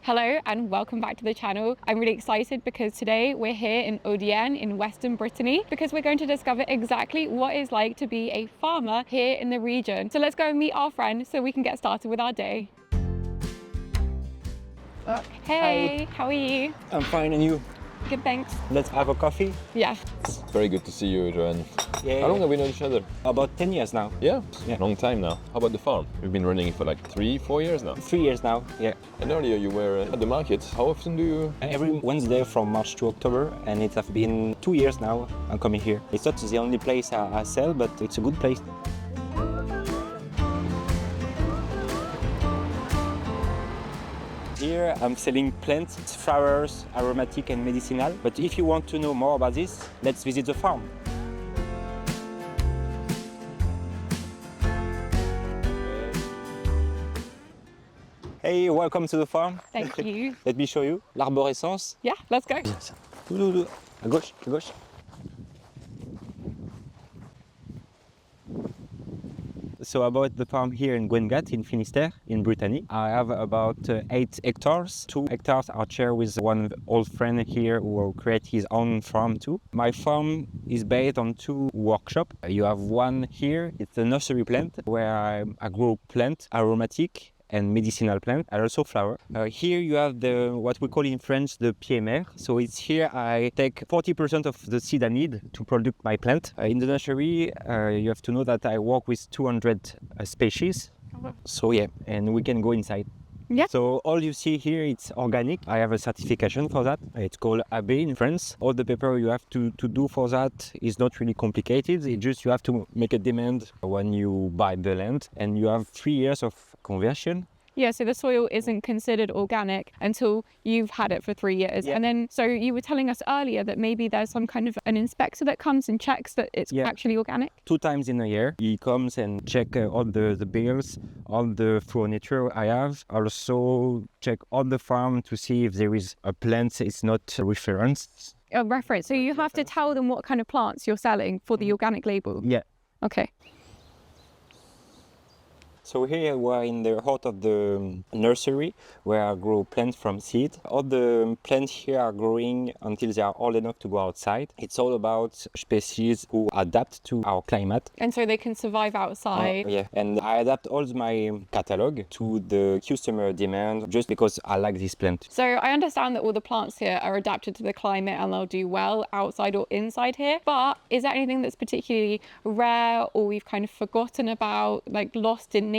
Hello and welcome back to the channel. I'm really excited because today we're here in Guengat in Western Brittany because we're going to discover exactly what it's like to be a farmer here in the region. So let's go and meet our friend so we can get started with our day. Hey, Hi. how are you? I'm fine, and you? Good, thanks. Let's have a coffee. Yeah. Very good to see you, Johan. Yeah. How long have we known each other? About 10 years now. Yeah, Yeah. long time now. How about the farm? We've been running it for like 3-4 years now. 3 years now, yeah. And earlier you were at the market. How often do you... Every Wednesday from March to October, and it has been 2 years now I'm coming here. It's not the only place I sell, but it's a good place. Here I'm selling plants, flowers, aromatic and medicinal. But if you want to know more about this, let's visit the farm. Hey, welcome to the farm. Thank you. Let me show you l'arborescence. Yeah, let's go. À gauche, à gauche. So about the farm here in Guengat in Finistère, in Brittany. I have about 8 hectares. 2 hectares are shared with one old friend here who will create his own farm too. My farm is based on 2 workshops. You have one here, it's a nursery plant where I grow plant, aromatic and medicinal plant, and also flower. Here you have the what we call in French the pied mère. So it's here I take 40% of the seed I need to produce my plant. In the nursery, you have to know that I work with 200 species. So yeah, and we can go inside. Yeah. So all you see here, it's organic. I have a certification for that. It's called AB in France. All the paper you have to do for that is not really complicated. It's just you have to make a demand when you buy the land, and you have 3 years of conversion. Yeah, so the soil isn't considered organic until you've had it for 3 years. Yeah. And then, so you were telling us earlier that maybe there's some kind of an inspector that comes and checks that it's Yeah. actually organic. 2 times in a year, he comes and check all the bills, all the furniture I have. Also check on the farm to see if there is a plant it's not referenced. A reference. So you have to tell them what kind of plants you're selling for the organic label. Yeah. Okay. So here we are in the heart of the nursery where I grow plants from seed. All the plants here are growing until they are old enough to go outside. It's all about species who adapt to our climate. And so they can survive outside. Yeah, and I adapt all my catalog to the customer demand just because I like this plant. So I understand that all the plants here are adapted to the climate and they'll do well outside or inside here. But is there anything that's particularly rare or we've kind of forgotten about, like lost in nature?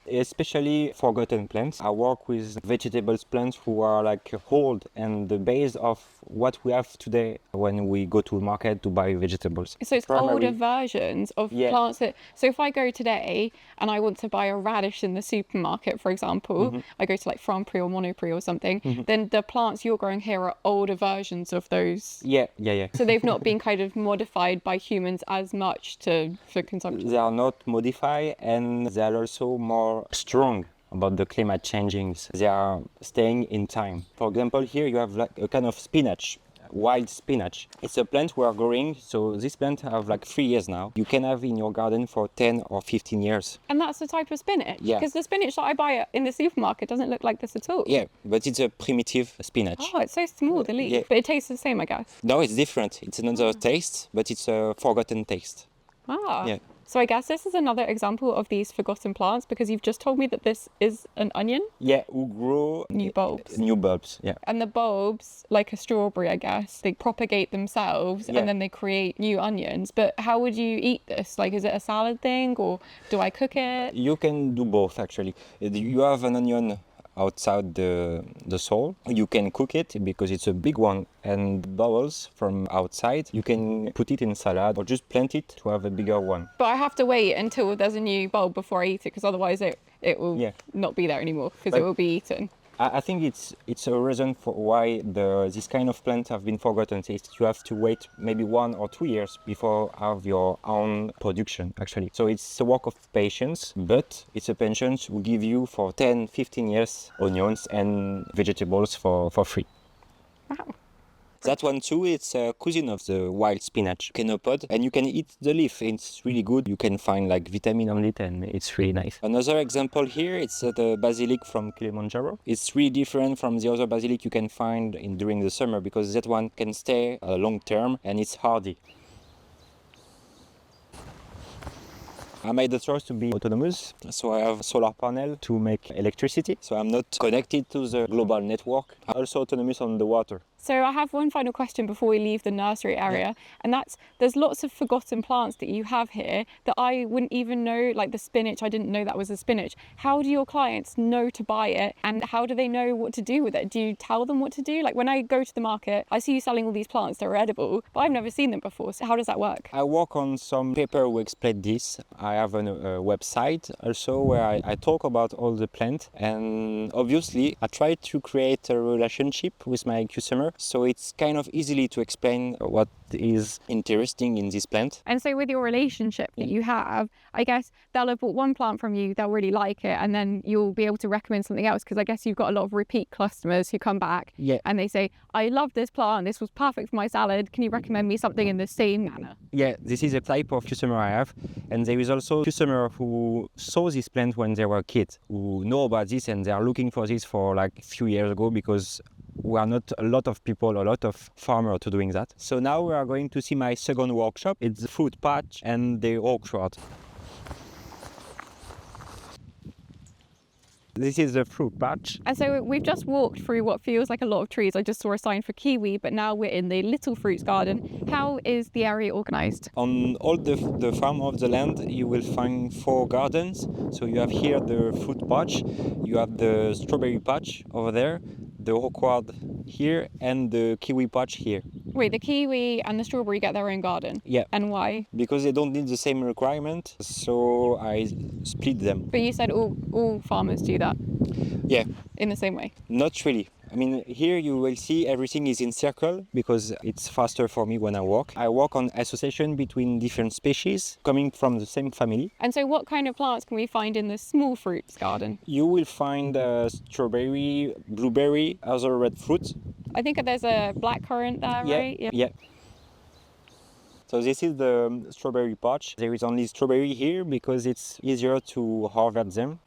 Especially forgotten plants. I work with vegetables plants who are like old and the base of what we have today when we go to the market to buy vegetables. So it's older versions of Yeah. plants that, so if I go today and I want to buy a radish in the supermarket, for example, I go to like Franprix or Monoprix or something, then the plants you're growing here are older versions of those. Yeah. So they've not been kind of modified by humans as much for consumption. They are not modified and they are also more strong about the climate changings. They are staying in time. For example, here you have like a kind of spinach, wild spinach. It's a plant we are growing, so this plant have like 3 years now. You can have in your garden for 10 or 15 years. And that's the type of spinach? Yeah. Because the spinach that I buy in the supermarket doesn't look like this at all. Yeah, but it's a primitive spinach. Oh, it's so small, the leaf. Yeah. But it tastes the same, I guess. No, it's different. It's another taste, but it's a forgotten taste. Ah. Yeah. So I guess this is another example of these forgotten plants because you've just told me that this is an onion. Yeah, who grow New bulbs. New bulbs, yeah. And the bulbs, like a strawberry, I guess, they propagate themselves Yeah. and then they create new onions. But how would you eat this? Like, is it a salad thing or do I cook it? You can do both actually. You have an onion outside the soil. You can cook it because it's a big one, and bubbles from outside you can put it in salad or just plant it to have a bigger one. But I have to wait until there's a new bulb before I eat it because otherwise it will Yeah. not be there anymore because it will be eaten. I think it's a reason for why this kind of plants have been forgotten. You have to wait maybe 1 or 2 years before have your own production actually. So it's a work of patience, but it's a patience will give you for 10-15 years onions and vegetables for free. Wow. That one too, it's a cousin of the wild spinach, kenopod, and you can eat the leaf. It's really good. You can find like vitamin on it, and it's really nice. Another example here, it's the basilic from Kilimanjaro. It's really different from the other basilic you can find during the summer because that one can stay long term and it's hardy. I made the choice to be autonomous, so I have a solar panel to make electricity, so I'm not connected to the global network. I'm also autonomous on the water. So I have one final question before we leave the nursery area, and that's there's lots of forgotten plants that you have here that I wouldn't even know, like the spinach. I didn't know that was a spinach. How do your clients know to buy it, and how do they know what to do with it? Do you tell them what to do? Like when I go to the market, I see you selling all these plants that are edible, but I've never seen them before. So how does that work? I work on some paper who explain this. I have a website also where I talk about all the plants, and obviously I try to create a relationship with my customer. So it's kind of easily to explain what is interesting in this plant. And so with your relationship that you have, I guess they'll have bought one plant from you, they'll really like it, and then you'll be able to recommend something else, because I guess you've got a lot of repeat customers who come back and they say, I love this plant, this was perfect for my salad, can you recommend me something in the same manner? Yeah, this is a type of customer I have, and there is also a customer who saw this plant when they were kids, who know about this and they are looking for this for like a few years ago, because we are not a lot of people, a lot of farmers to doing that. So now we are going to see my second workshop. It's the fruit patch and the orchard. This is the fruit patch. And so we've just walked through what feels like a lot of trees. I just saw a sign for kiwi, but now we're in the little fruits garden. How is the area organized? On all the farm of the land, you will find 4 gardens. So you have here the fruit patch, you have the strawberry patch over there, the orchard here, and the kiwi patch here. Wait, the kiwi and the strawberry get their own garden? Yeah. And why? Because they don't need the same requirement, so I split them. But you said all farmers do that? Yeah. In the same way? Not really. I mean, here you will see everything is in circle because it's faster for me when I walk. I work on association between different species coming from the same family. And so what kind of plants can we find in the small fruits garden? You will find strawberry, blueberry, other red fruits. I think there's a blackcurrant there, right? Yeah. So this is the strawberry patch. There is only strawberry here because it's easier to harvest them.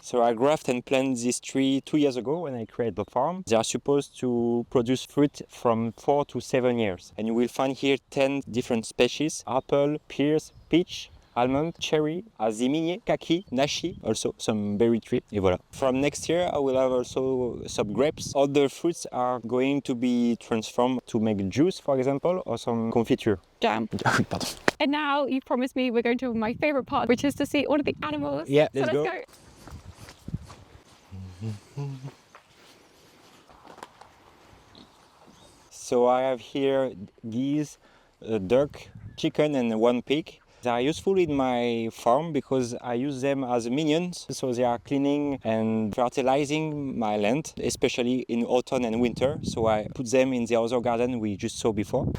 So I grafted and planted this tree 2 years ago when I created the farm. They are supposed to produce fruit from 4 to 7 years. And you will find here 10 different species: apple, pears, peach, almond, cherry, azimine, kaki, nashi, also some berry tree, et voilà. From next year I will have also some grapes. All the fruits are going to be transformed to make juice, for example, or some confiture. Jam. And now you've promised me we're going to my favorite part, which is to see all of the animals. Yeah, so let's go. So I have here geese, a duck, chicken and 1 pig. They are useful in my farm because I use them as minions, so they are cleaning and fertilizing my land, especially in autumn and winter. So I put them in the other garden we just saw before.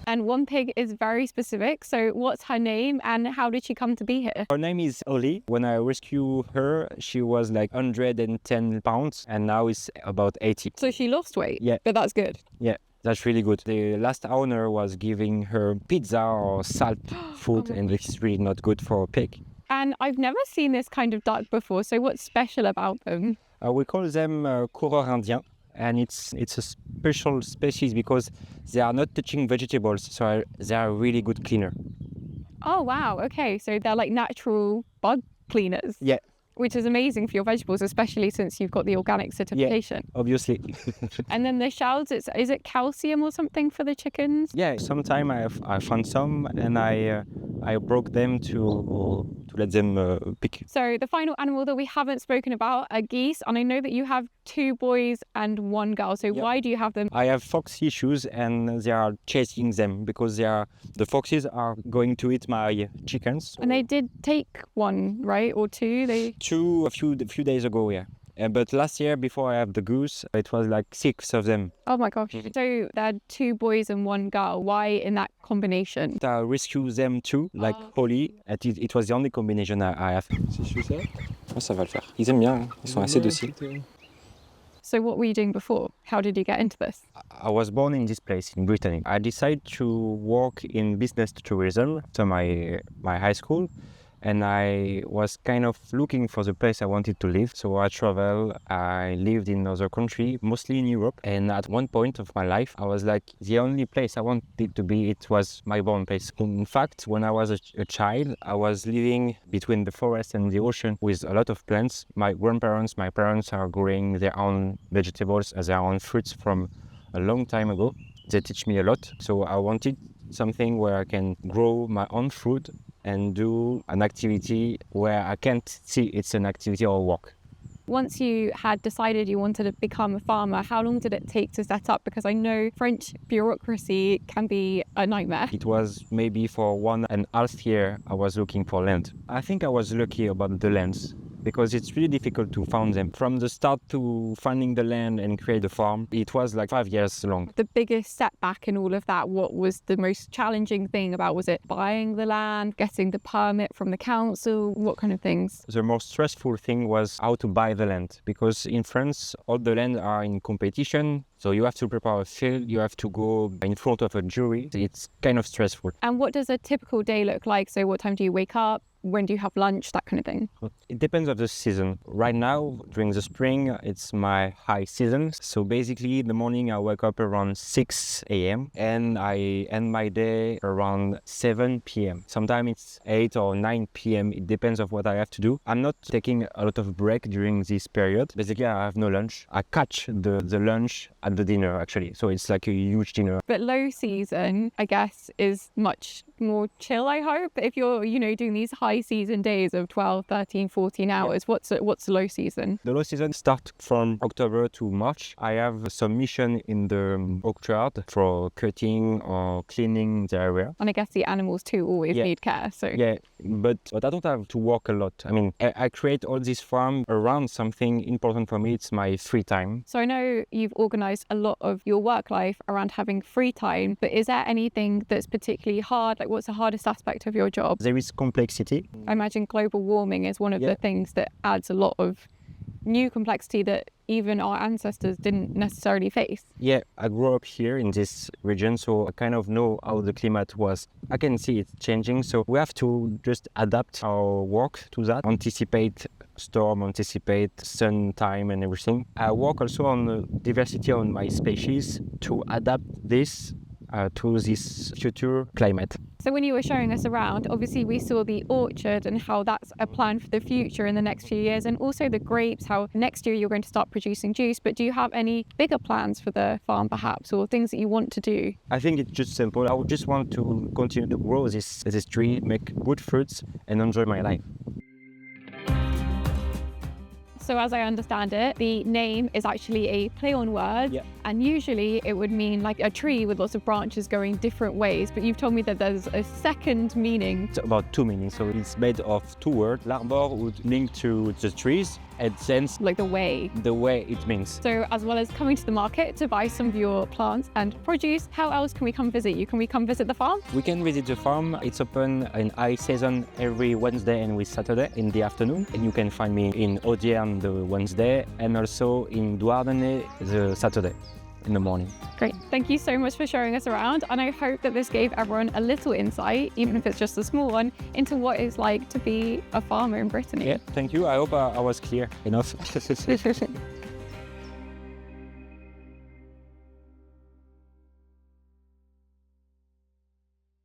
And 1 pig is very specific, so what's her name and how did she come to be here? Her name is Oli. When I rescued her, she was like 110 pounds and now it's about 80. So she lost weight? Yeah. But that's good? Yeah. That's really good. The last owner was giving her pizza or salt food, and this is really not good for a pig. And I've never seen this kind of duck before, so what's special about them? We call them coureurs indiens, and it's a special species because they are not touching vegetables, so they are a really good cleaner. Oh wow, okay, so they're like natural bug cleaners. Yeah. Which is amazing for your vegetables, especially since you've got the organic certification. Yeah, obviously. And then the shells, is it calcium or something for the chickens? Yeah, sometime I found some and I broke them to let them pick. So the final animal that we haven't spoken about are geese, and I know that you have 2 boys and 1 girl. So why do you have them? I have fox issues and they are chasing them because the foxes are going to eat my chickens. And they did take 1, right, or 2? Two a few days ago, yeah. But last year, before I have the goose, it was like 6 of them. Oh my gosh. So there are 2 boys and 1 girl. Why in that combination? I rescue them too, like Polly. It was the only combination I have. C'est chou ça? Ouais, ça va le faire. Ils aiment bien, hein. Ils sont assez dociles. So what were you doing before? How did you get into this? I was born in this place in Brittany. I decided to work in business tourism to my high school, and I was kind of looking for the place I wanted to live. So I traveled, I lived in other country, mostly in Europe. And at one point of my life, I was like, the only place I wanted to be, it was my born place. In fact, when I was a child, I was living between the forest and the ocean with a lot of plants. My grandparents, my parents are growing their own vegetables, their own fruits from a long time ago. They teach me a lot. So I wanted something where I can grow my own fruit and do an activity where I can't see it's an activity or work. Once you had decided you wanted to become a farmer, how long did it take to set up? Because I know French bureaucracy can be a nightmare. It was maybe for 1.5 years I was looking for land. I think I was lucky about the lands, because it's really difficult to find them. From the start to finding the land and create the farm, it was like 5 years long. The biggest setback in all of that, what was the most challenging thing about? Was it buying the land, getting the permit from the council? What kind of things? The most stressful thing was how to buy the land, because in France, all the land are in competition. So you have to prepare a field, you have to go in front of a jury. It's kind of stressful. And what does a typical day look like? So what time do you wake up? When do you have lunch? That kind of thing. It depends of the season. Right now, during the spring, it's my high season. So basically, in the morning, I wake up around 6 a.m. and I end my day around 7 p.m. Sometimes it's 8 or 9 p.m. It depends of what I have to do. I'm not taking a lot of break during this period. Basically, I have no lunch. I catch the lunch at the dinner, actually. So it's like a huge dinner. But low season, I guess, is much more chill, I hope. If you're, doing these high season days of 12, 13, 14 hours, what's low season? The low season starts from October to March. I have some mission in the orchard for cutting or cleaning the area. And I guess the animals too always need care. So yeah, but I don't have to work a lot. I mean, I create all this farm around something important for me. It's my free time. So I know you've organized a lot of your work life around having free time, but is there anything that's particularly hard? Like, what's the hardest aspect of your job? There is complexity. I imagine global warming is one of the things that adds a lot of new complexity that even our ancestors didn't necessarily face. Yeah, I grew up here in this region, so I kind of know how the climate was. I can see it changing, so we have to just adapt our work to that, anticipate storm, anticipate sun time and everything. I work also on the diversity on my species to adapt this to this future climate. So when you were showing us around, obviously we saw the orchard and how that's a plan for the future in the next few years, and also the grapes, how next year you're going to start producing juice. But do you have any bigger plans for the farm perhaps, or things that you want to do? I think it's just simple. I would just want to continue to grow this tree, make good fruits and enjoy my life. So as I understand it, the name is actually a play on words, and usually it would mean like a tree with lots of branches going different ways, but you've told me that there's a second meaning. It's about 2 meanings, so it's made of 2 words. L'arbor would link to the trees, and sense like the way it means. So as well as coming to the market to buy some of your plants and produce, how else can we come visit you? Can we come visit the farm? We can visit the farm. It's open in high season every Wednesday and Saturday in the afternoon, and you can find me in Audierne the Wednesday and also in Douarnenez the Saturday in the morning. Great. Thank you so much for showing us around, and I hope that this gave everyone a little insight, even if it's just a small one, into what it's like to be a farmer in Brittany. Yeah, thank you. I hope I was clear enough.